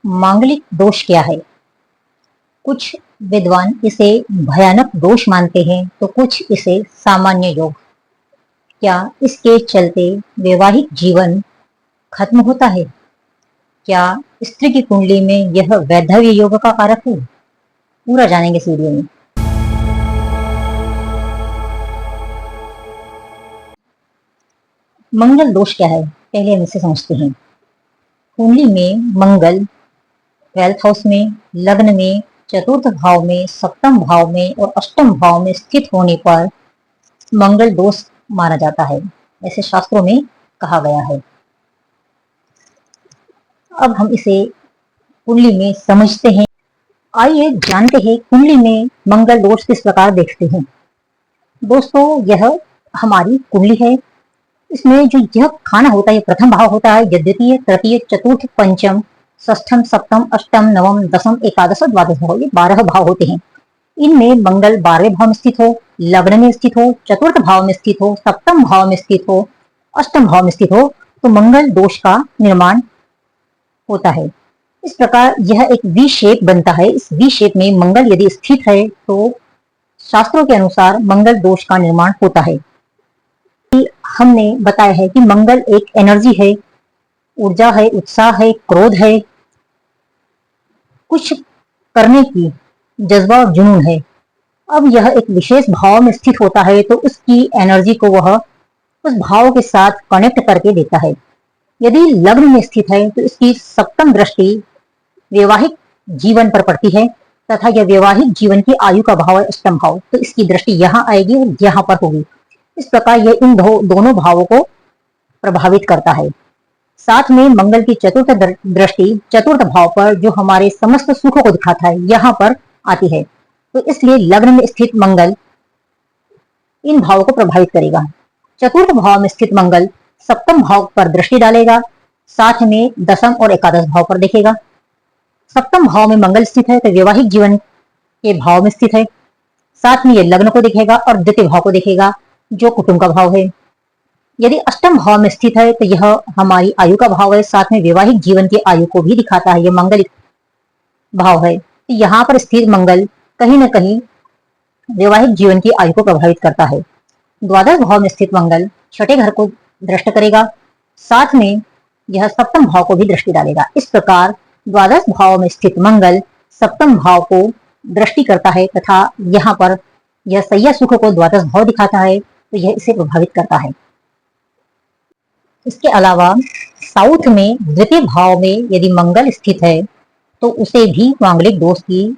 मांगलिक दोष क्या है? कुछ विद्वान इसे भयानक दोष मानते हैं तो कुछ इसे सामान्य योग। क्या इसके चलते वैवाहिक जीवन खत्म होता है? क्या स्त्री की कुंडली में यह वैधव्य योग का कारक है? पूरा जानेंगे इस वीडियो में। मंगल दोष क्या है, पहले हम इसे समझते हैं। कुंडली में मंगल 12th हाउस में, लग्न में, चतुर्थ भाव में, सप्तम भाव में और अष्टम भाव में स्थित होने पर मंगल दोष माना जाता है, ऐसे शास्त्रों में कहा गया है। अब हम इसे कुंडली में समझते हैं। आइए जानते हैं कुंडली में मंगल दोष किस प्रकार देखते हैं। दोस्तों, यह हमारी कुंडली है। इसमें जो यह खाना होता है, प्रथम भाव होता है, द्वितीय, तृतीय, चतुर्थ, पंचम, षष्ठम, सप्तम, अष्टम, नवम, दसम, एकादश, द्वादश भाव, ये 12 भाव होते हैं। इनमें मंगल 12वें भाव में स्थित हो, लग्न में स्थित हो, चतुर्थ भाव में स्थित हो, सप्तम भाव में स्थित हो, अष्टम भाव में स्थित हो, तो मंगल दोष का निर्माण होता है। इस प्रकार यह एक वी शेप बनता है। इस वी शेप में मंगल यदि स्थित है तो शास्त्रों के अनुसार मंगल दोष का निर्माण होता है। हमने बताया है कि मंगल एक एनर्जी है, ऊर्जा है, उत्साह है, क्रोध है, कुछ करने की जज्बा और जुनून है। अब यह एक विशेष भाव में स्थित होता है तो उसकी एनर्जी को वह उस भाव के साथ कनेक्ट करके देता है। यदि लग्न में स्थित है तो इसकी सप्तम दृष्टि वैवाहिक जीवन पर पड़ती है तथा यह वैवाहिक जीवन की आयु का भाव है अष्टम भाव, तो इसकी दृष्टि यहाँ आएगी और यहाँ पर होगी। इस प्रकार यह इन दोनों भावों को प्रभावित करता है। साथ में मंगल की चतुर्थ दृष्टि चतुर्थ भाव पर जो हमारे समस्त सुखों को दिखाता है यहाँ पर आती है, तो इसलिए लग्न में स्थित मंगल इन भावों को प्रभावित करेगा। चतुर्थ भाव में स्थित मंगल सप्तम भाव पर दृष्टि डालेगा, साथ में दसम और एकादश भाव पर देखेगा। सप्तम भाव में मंगल स्थित है तो वैवाहिक जीवन के भाव में स्थित है, साथ में यह लग्न को देखेगा और द्वितीय भाव को देखेगा जो कुटुंब का भाव है। यदि अष्टम भाव में स्थित है तो यह हमारी आयु का भाव है, साथ में वैवाहिक जीवन की आयु को भी दिखाता है, यह मंगलिक भाव है। तो यहाँ पर स्थित मंगल कहीं न कहीं वैवाहिक जीवन की आयु को प्रभावित करता है। द्वादश भाव में स्थित मंगल छठे घर को दृष्ट करेगा, साथ में यह सप्तम भाव को भी दृष्टि डालेगा। इस प्रकार द्वादश भाव में स्थित मंगल सप्तम भाव को दृष्टि करता है तथा यहाँ पर यह सैया सुख को द्वादश भाव दिखाता है, तो यह इसे प्रभावित करता है। इसके अलावा साउथ में द्वितीय भाव में यदि मंगल स्थित है तो उसे भी मांगलिक दोष की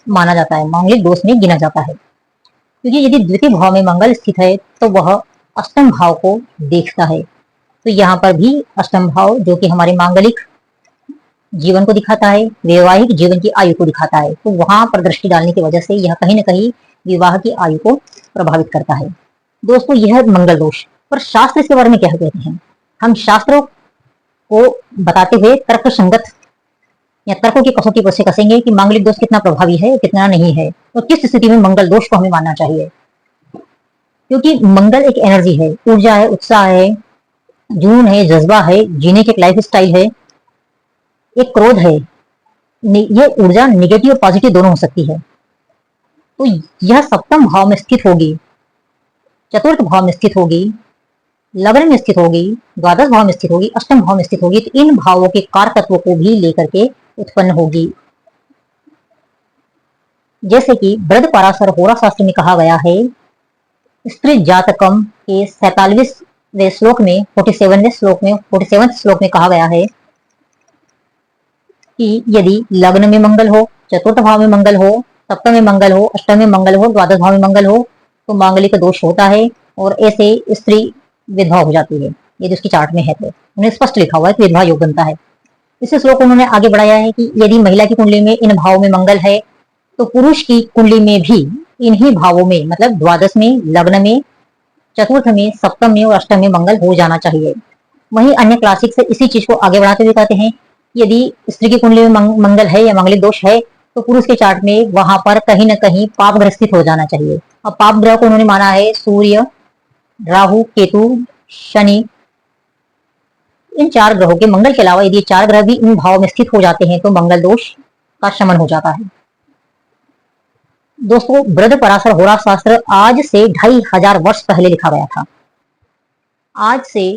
माना जाता है, मांगलिक दोष में गिना जाता है, क्योंकि यदि द्वितीय भाव में मंगल स्थित है तो वह अष्टम भाव को देखता है। तो यहाँ पर भी अष्टम भाव जो कि हमारे मांगलिक जीवन को दिखाता है, वैवाहिक जीवन की आयु को दिखाता है, तो वहां पर दृष्टि डालने की वजह से यह कहीं न कहीं विवाह की आयु को प्रभावित करता है। दोस्तों, यह मंगल दोष, पर शास्त्र इसके बारे में क्या कहते हैं? हम शास्त्रों को बताते हुए तर्क संगत या तर्कों की कसौटी पर से कसेंगे कि मांगलिक दोष कितना प्रभावी है, कितना नहीं है, और किस स्थिति में मंगल दोष को हमें मानना चाहिए। क्योंकि मंगल एक एनर्जी है, ऊर्जा है, उत्साह है, जुनून है, जज्बा है, जीने की एक लाइफ स्टाइल है, एक क्रोध है। ये ऊर्जा निगेटिव और पॉजिटिव दोनों हो सकती है। तो यह सप्तम भाव में स्थित होगी, चतुर्थ भाव में स्थित होगी, लग्न में स्थित होगी, द्वादश भाव में स्थित होगी, अष्टम भाव में स्थित होगी, तो इन भावों के कार तत्वों को भी लेकर के उत्पन्न होगी। जैसे कि बृहद पराशर होरा शास्त्र में कहा गया है, स्त्री जातकम के 47वें श्लोक में 47वें श्लोक में कहा गया है कि यदि लग्न में मंगल हो, चतुर्थ भाव में मंगल हो, सप्तम में मंगल हो, अष्टम में मंगल हो, द्वादश भाव में मंगल हो, तो मांगलिक दोष होता है और ऐसे स्त्री विधवा हो जाती है। यदि उसकी चार्ट में है तो उन्हें स्पष्ट लिखा हुआ है कि विधवा योग बनता है। इस श्लोक उन्होंने आगे बढ़ाया है कि यदि महिला की कुंडली में इन भाव में मंगल है तो पुरुष की कुंडली में भी इन्हीं भावों में, मतलब द्वादश में, लग्न में, चतुर्थ में, सप्तम में और अष्टम में मंगल हो जाना चाहिए। वहीं अन्य क्लासिक से इसी चीज को आगे बढ़ाते हुए कहते हैं यदि स्त्री की कुंडली में मंगल है या मंगलिक दोष है तो पुरुष के चार्ट में वहां पर कहीं न कहीं पाप ग्रह स्थित हो जाना चाहिए। अब पाप ग्रह को उन्होंने माना है सूर्य, राहु, केतु, शनि, इन 4 ग्रहों के, मंगल के अलावा यदि 4 ग्रह भी इन भाव में स्थित हो जाते हैं तो मंगल दोष का शमन हो जाता है। दोस्तों, बृहद पराशर होरा शास्त्र आज से 2500 वर्ष पहले लिखा गया था। आज से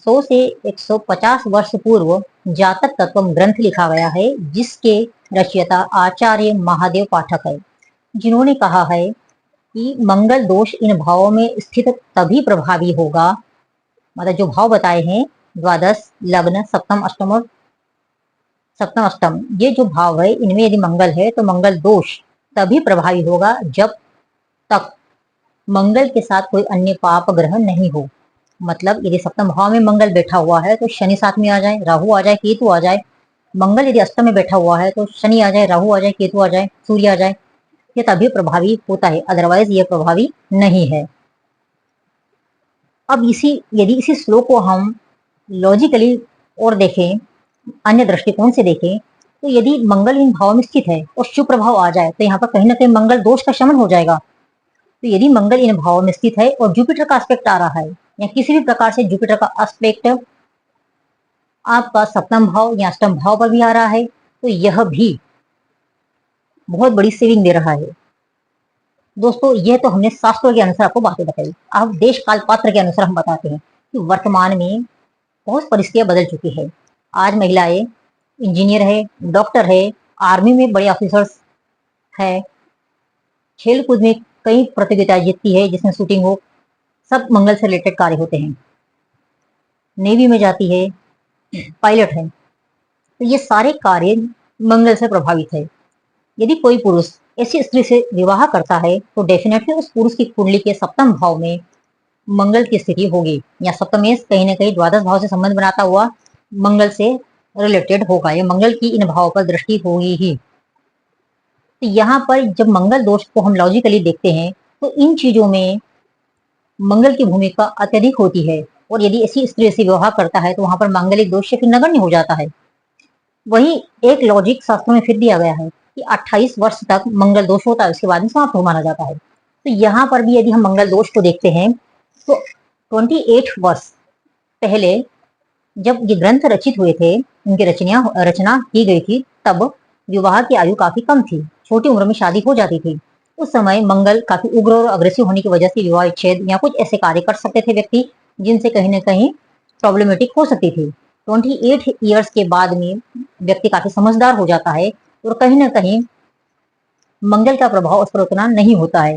100 से 150 वर्ष पूर्व जातक तत्वम ग्रंथ लिखा गया है, जिसके रचयिता आचार्य महादेव पाठक है, जिन्होंने कहा है कि मंगल दोष इन भावों में स्थित तभी प्रभावी होगा, मतलब जो भाव बताए हैं द्वादश, लग्न, सप्तम, अष्टम और सप्तम अष्टम, ये जो भाव है इनमें यदि मंगल है तो मंगल दोष तभी प्रभावी होगा जब तक मंगल के साथ कोई अन्य पाप ग्रह नहीं हो। मतलब यदि सप्तम भाव में मंगल बैठा हुआ है तो शनि साथ में आ जाए, राहु आ जाए, केतु आ जाए। मंगल यदि अष्टम में बैठा हुआ है तो शनि आ जाए, राहु आ जाए, केतु आ जाए, सूर्य आ जाए, ये तभी प्रभावी होता है, अदरवाइज ये प्रभावी नहीं है। अब यदि इसी श्लोक को हम लॉजिकली और देखें, अन्य दृष्टिकोण से देखें, तो यदि मंगल इन भाव में स्थित है और शुभ प्रभाव आ जाए तो यहाँ पर कहीं ना कहीं मंगल दोष का शमन हो जाएगा। तो यदि मंगल इन भाव में स्थित है और जुपिटर का एस्पेक्ट आ रहा है या किसी भी प्रकार से जुपिटर का एस्पेक्ट आपका सप्तम भाव या अष्टम भाव पर भी आ रहा है, तो यह भी बहुत बड़ी सेविंग दे रहा है। दोस्तों, यह तो हमने शास्त्रों के अनुसार आपको बातें बताई। अब देश काल पात्र के अनुसार हम बताते हैं कि वर्तमान में बहुत परिस्थितियां बदल चुकी है। आज महिलाएं इंजीनियर है, डॉक्टर है, आर्मी में बड़े ऑफिसर्स है, खेल कूद में कई प्रतियोगिताएं जीतती है जिसमें शूटिंग हो, सब मंगल से रिलेटेड कार्य होते हैं। नेवी में जाती है, पायलट है, तो ये सारे कार्य मंगल से प्रभावित है। यदि कोई पुरुष ऐसी स्त्री से विवाह करता है तो डेफिनेटली उस पुरुष की कुंडली के सप्तम भाव में मंगल की स्थिति होगी, या सप्तमेश कहीं ना कहीं द्वादश भाव से संबंध बनाता हुआ मंगल से रिलेटेड होगा, या मंगल की इन भाव पर दृष्टि होगी ही। तो यहाँ पर जब मंगल दोष को हम लॉजिकली देखते हैं तो इन चीजों में मंगल की भूमिका अत्यधिक होती है, और यदि ऐसी स्त्री से विवाह करता है तो वहां पर मांगलिक दोष फिर नगण्य हो जाता है। वही एक लॉजिक शास्त्रों में फिर दिया गया है कि 28 वर्ष तक मंगल दोष होता है, उसके बाद में समाप्त हो माना जाता है। तो यहाँ पर भी यदि हम मंगल दोष को देखते हैं तो 28 वर्ष पहले जब ये ग्रंथ रचित हुए थे, इनकी रचना की गई थी, तब विवाह की आयु काफी कम थी, छोटी उम्र में शादी हो जाती थी। उस समय मंगल काफी उग्र और अग्रेसिव होने की वजह से विवाह विच्छेद या कुछ ऐसे कार्य कर सकते थे व्यक्ति जिनसे कहीं ना कहीं प्रॉब्लमेटिक हो सकती थी। 28 ईयर्स के बाद में व्यक्ति काफी समझदार हो जाता है और कहीं ना कहीं मंगल का प्रभाव उस पर उतना नहीं होता है।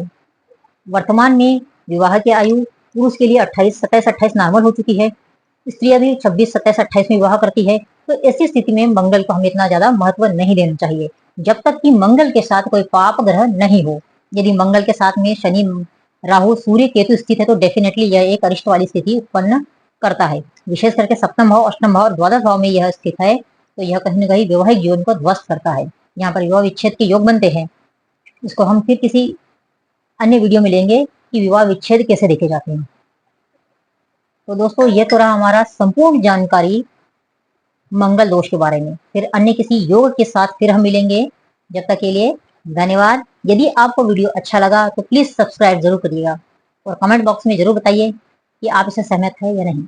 वर्तमान में विवाह की आयु पुरुष के लिए 27-28 नॉर्मल हो चुकी है, स्त्रियां भी 26-27-28 में विवाह करती है। तो ऐसी स्थिति में मंगल को हमें इतना ज्यादा महत्व नहीं देना चाहिए जब तक कि मंगल के साथ कोई पाप ग्रह नहीं हो। यदि मंगल के साथ में शनि, राहु, सूर्य, केतु स्थित है तो डेफिनेटली यह एक अरिष्ट वाली स्थिति उत्पन्न करता है। विशेष करके सप्तम भाव, अष्टम भाव और द्वादश भाव में यह स्थित है तो यह कहीं न कहीं वैवाहिक जीवन को ध्वस्त करता है। यहाँ पर विवाह विच्छेद के योग बनते हैं। इसको हम फिर किसी अन्य वीडियो में लेंगे कि विवाह विच्छेद कैसे देखे जाते हैं। तो दोस्तों, यह तो रहा हमारा संपूर्ण जानकारी मंगल दोष के बारे में। फिर अन्य किसी योग के साथ फिर हम मिलेंगे। जब तक के लिए धन्यवाद। यदि आपको वीडियो अच्छा लगा तो प्लीज सब्सक्राइब जरूर करिएगा और कमेंट बॉक्स में जरूर बताइए कि आप इससे सहमत है या नहीं।